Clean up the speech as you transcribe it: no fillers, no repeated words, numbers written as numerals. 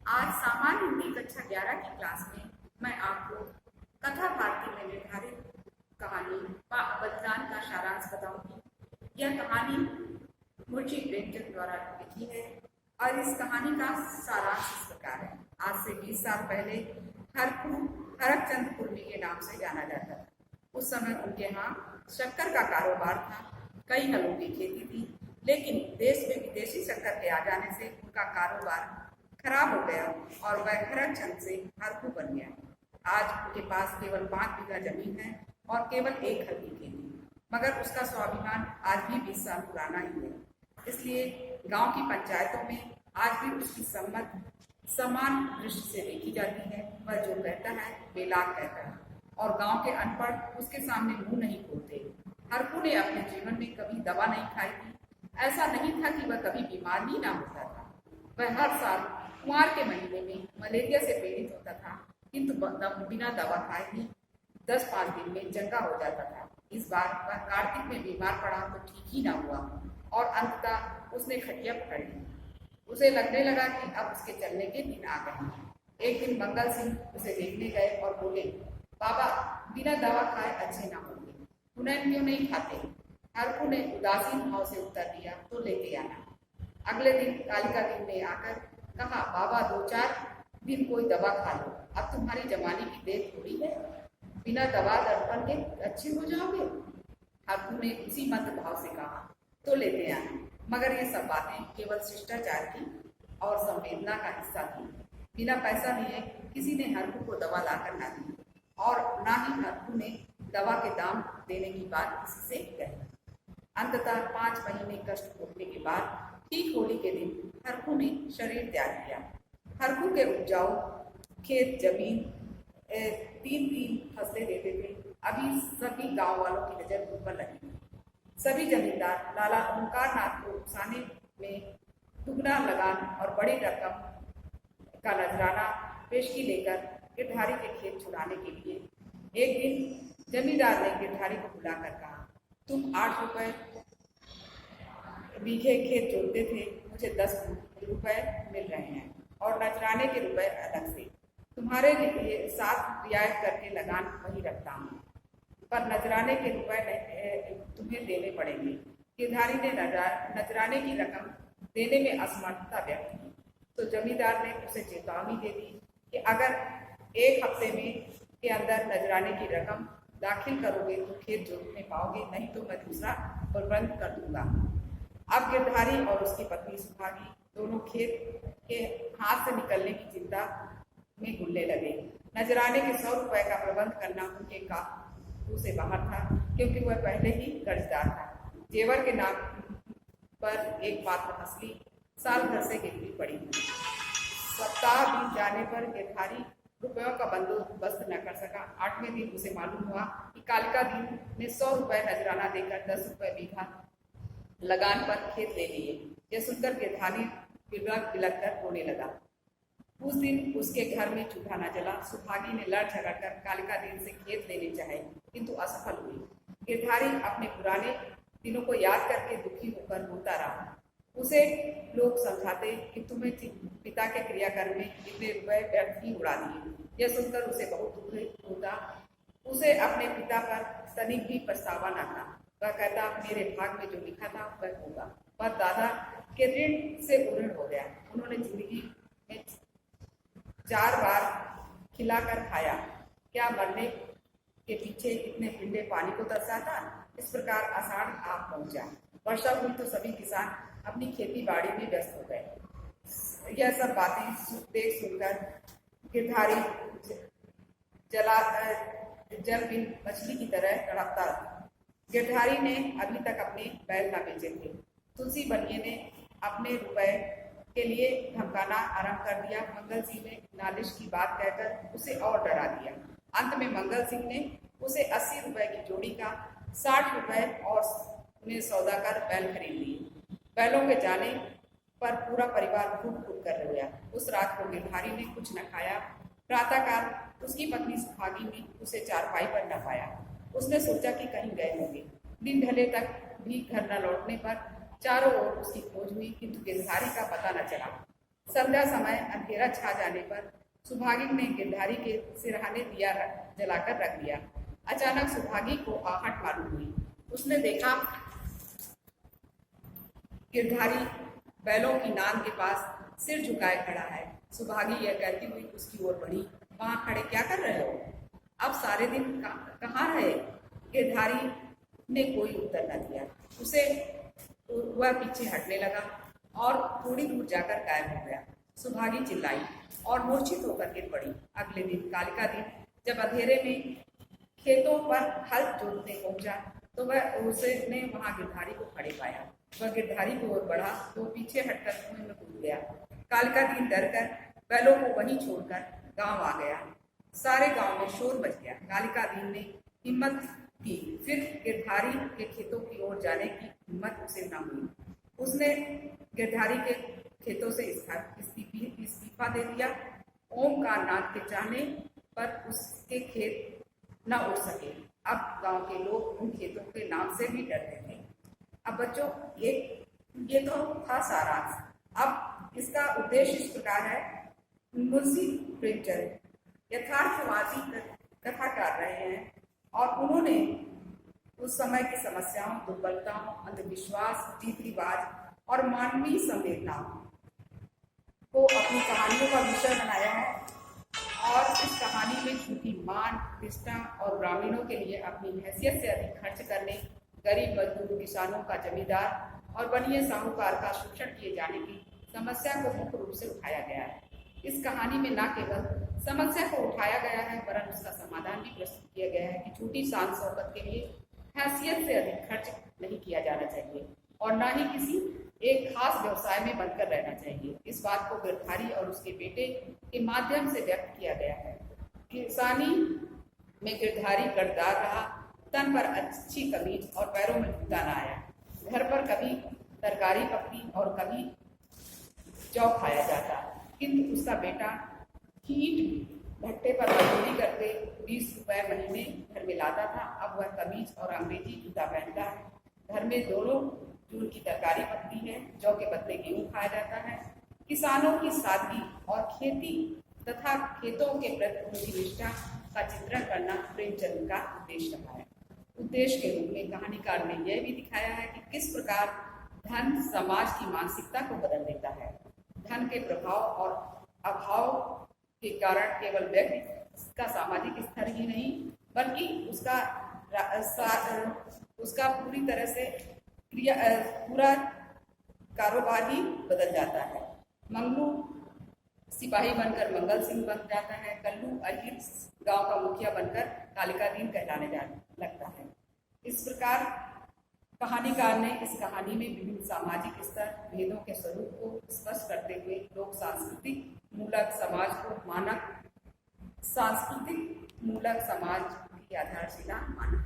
आज सामान्य हिंदी कक्षा 11 की क्लास में मैं आपको कथा भारती में निर्धारित कहानी व बलिदान का सारांश बताऊंगी। यह कहानी मुंशी प्रेमचंद द्वारा लिखी है और इस कहानी का सारांश इस प्रकार है। आज से 20 साल पहले हरकचंद कुर्मी के नाम से जाना जाता था। उस समय उनके यहाँ शक्कर का कारोबार था। कई हलों की खेती थी, लेकिन देश में विदेशी शक्कर के आ जाने से उनका कारोबार खराब हो गया और वह हरकचंद से हरकू बन गया। आज उनके पास केवल 5 बीघा जमीन है और केवल 1 हल की खेती, मगर उसका स्वाभिमान आज भी 20 साल पुराना ही है। इसलिए गांव की पंचायतों में आज भी उसकी सम्मत समान दृष्टि से देखी जाती है। वह जो कहता है बेलाग कहता है और गांव के अनपढ़ उसके सामने मुंह नहीं खोलते। हरकू ने अपने जीवन में कभी दवा नहीं खाई थी। ऐसा नहीं था कि वह कभी बीमार ही ना होता था। वह हर साल कुंवार के महीने में मलेरिया से पीड़ित होता था, किंतु बिना दवा खाए ही 10-5 दिन में चंगा हो जाता था। इस बार वह कार्तिक में बीमार पड़ा तो ठीक ही ना हुआ और अंततः उसने खटिया पकड़ ली। उसे लगने लगा कि अब उसके चलने के दिन आ गए हैं। एक दिन मंगल सिंह उसे देखने गए और बोले, बाबा, बिना दवा खाए अच्छे ना होंगे, पुनः क्यों नहीं खाते? हरकू ने उदासीन भाव से उत्तर दिया, तो लेके आना। अगले दिन कालिका दिन ने आकर कहा, बाबा 2-4 दिन कोई दवा खा लो, अब तुम्हारी जवानी की देर थोड़ी है, बिना दवा दर्पण के अच्छे हो जाओगे। हरकू ने उसी मंद भाव से कहा, तो लेते आना। मगर ये सब बातें केवल शिष्टाचार की और संवेदना का हिस्सा थी। बिना पैसा लिए किसी ने हरकू को दवा लाकर ना दी और ना ही हरकू ने दवा के दाम देने की बात किसी से कही। अंततः 5 महीने कष्ट भोगने के बाद ठीक होली के दिन हरकू ने शरीर त्याग किया। हरकू के उपजाऊ खेत जमीन 3-3 फसलें देते थे। अभी सभी गांव वालों की नजर उन पर लगी। सभी जमींदार लाला ओंकार नाथ को उकसाने में दुगना लगान और बड़ी रकम का नजराना पेशगी लेकर गिरधारी के खेत छुड़ाने के लिए एक दिन जमींदार ने गिरधारी को बुलाकर कहा, तुम 8 रुपए बीघे खेत जोतते थे, मुझे 10 रुपए मिल रहे हैं और नजराने के रुपए अलग से। तुम्हारे लिए 7 रियायत करके लगान वही रखता हूँ, पर नजराने के रुपए तुम्हें देने पड़ेंगे। गिरधारी ने नजराने की रकम देने में असमर्थता व्यक्त की तो जमींदार ने उसे चेतावनी दे दी कि अगर 1 हफ्ते में के अंदर नजराने की रकम दाखिल करोगे तो खेत जोतने पाओगे, नहीं तो मैं दूसरा प्रबंध कर दूंगा। अब गिरधारी और उसकी पत्नी सुहागी दोनों खेत के हाथ से निकलने की चिंता में घुलने लगे। नजराने के 100 रुपए का प्रबंध करना उनके काबू से बाहर था, क्योंकि वह पहले ही कर्जदार था। जेवर के नाम पर एक पात्र मछली साल भर से गिरवी पड़ी थी। सप्ताह बीत जाने पर गिरधारी रुपयों का बंदोबस्त न कर सका। 8वें दिन उसे मालूम हुआ कि कालिका दिन ने 100 रुपए नजराना देकर 10 रुपए बीघा लगान पर खेत ले लिए। यह सुनकर गिरधारी बिलक कर रोने लगा। उस दिन उसके घर में चूल्हा न जला। सुहागी ने लड़ झगड़ कर कालिका दिन से खेत लेने चाहे, किंतु असफल हुई। गिरधारी अपने पुराने दिनों को याद करके दुखी होकर रोता रहा। उसे लोग समझाते कि तुम्हें पिता के क्रियाकर्म में इतने रुपए व्यर्थ ही उड़ा दिए। यह सुनकर उसे बहुत दुख होता। उसे अपने पिता पर तनिक भी पछतावा न था। वह कहता, मेरे भाग में जो लिखा था वह होगा। पर दादा के ऋण से ऋण हो गया। उन्होंने जिंदगी में 4 बार खिलाकर खाया, क्या मरने के पीछे इतने पिंडे पानी को तरसाता? इस प्रकार आषाढ़ आ पहुंचा। वर्षा हुई तो सभी किसान अपनी खेती बाड़ी में व्यस्त हो गए। यह सब बातें देख सुनकर गिरधारी जल बिन मछली की तरह तड़पता। गिरधारी ने अभी तक अपने बैल न बेचे थे। तुलसी बनिए ने अपने रुपए के लिए धमकाना आरंभ कर दिया। मंगल सिंह ने नालिश की बात कहकर उसे और डरा दिया। अंत में मंगल सिंह ने उसे 80 रुपए की जोड़ी का 60 रुपए और में सौदा कर बैल खरीद लिए। बैलों के जाने पर पूरा परिवार फूट फूट कर रोया। उस रात को गिरधारी ने कुछ न खाया। प्रातःकाल उसकी पत्नी सुहागी ने उसे चारपाई पर न पाया। उसने सोचा कि कहीं गए होंगे। दिन ढले तक भी घर न लौटने पर चारों ओर उसकी खोज हुई, किंतु गिरधारी का पता न चला। संध्या समय अंधेरा छा जाने पर सुभागिन ने गिरधारी के सिरहाने दिया जलाकर रख दिया। अचानक सुभागी को आहट मालूम हुई। उसने देखा गिरधारी बैलों की नांद के पास सिर झुकाए खड़ा है। सुभागी यह कहती हुई उसकी ओर बढ़ी, वहां खड़े क्या कर रहे हो? अब सारे दिन कहाँ रहे? गिरधारी ने कोई उत्तर न दिया। उसे वह पीछे हटने लगा और थोड़ी दूर जाकर गायब हो गया। सुभागी चिल्लाई और मूर्छित होकर गिर पड़ी। अगले दिन कालिका दिन जब अंधेरे में खेतों पर हल जोतने पहुंचा तो उसने वहां गिरधारी को खड़े पाया। वह गिरधारी की ओर बढ़ा तो पीछे हटकर कुएं में कूद गया। कालिका दिन डर कर बैलों को वहीं छोड़कर गांव आ गया। सारे गांव में शोर मच गया। कालिका दिन ने हिम्मत की, फिर गिरधारी के खेतों की ओर जाने की हिम्मत उसे न हुई। उसने गिरधारी के खेतों से इस्तीफा दे दिया। ओमकार नाथ के चाहने पर उसके खेत न उड़ सके। अब गांव के लोग उन खेतों के नाम से भी डरते थे। अब बच्चों ये तो था सारांश। अब इसका उद्देश्य इस प्रकार है। मुंशी प्रेमचंद यथार्थवादी कथा कर रहे हैं और उन्होंने उस समय की समस्याओं, दुर्बलताओं, अंधविश्वास, रीति रिवाज और मानवीय संवेदनाओं को अपनी कहानियों का विषय बनाया है और इस कहानी में झूठी मान, निष्ठा और ग्रामीणों के लिए अपनी हैसियत से अधिक खर्च करने, गरीब मजदूर, किसानों का जमींदार और बनिए साहूकार का शोषण किए जाने की समस्या को मुख्य रूप से उठाया गया है। इस कहानी में न केवल समस्या को उठाया गया है वरन उसका समाधान भी प्रस्तुत किया गया है कि झूठी शान शौकत के लिए हैसियत से अधिक खर्च नहीं किया जाना चाहिए और न ही किसी एक खास व्यवसाय में बंधकर रहना चाहिए। इस बात को गिरधारी और उसके बेटे के माध्यम से व्यक्त किया गया है। किसानी में गिरधारी कर्जदार रहा, तन पर अच्छी कमीज और पैरों में जूता न आया। घर पर कभी तरकारी पकती और कभी जौ खाया जाता, किंतु उसका बेटा ईंट भट्टे पर मजदूरी करके 20 रुपए महीने घर में लाता था। अब वह कमीज और अंग्रेजी जूता पहनता है। घर में दोनों जून की तरकारी पकती है, जौ के बदले गेहूं खाया जाता है। किसानों की सादगी और खेती तथा खेतों के प्रति उनकी निष्ठा का चित्रण करना प्रेमचंद का उद्देश्य रहा है। उद्देश्य के रूप में कहानीकार ने यह भी दिखाया है कि किस प्रकार धन समाज की मानसिकता को बदल देता है। धन के प्रभाव और अभाव के कारण केवल व्यक्ति का सामाजिक स्तर ही नहीं बल्कि उसका पूरी तरह से पूरा कारोबार ही बदल जाता है। मंगलू सिपाही बनकर मंगल सिंह बन जाता है। कल्लू अहिर गांव का मुखिया बनकर कालिका दीन कहलाने लगता है। इस प्रकार कहानीकार ने इस कहानी में विभिन्न सामाजिक स्तर, भेदों के स्वरूप को स्पष्ट करते हुए लोक सांस्कृतिक मूलक समाज को मानक सांस्कृतिक मूलक समाज की आधारशिला माना।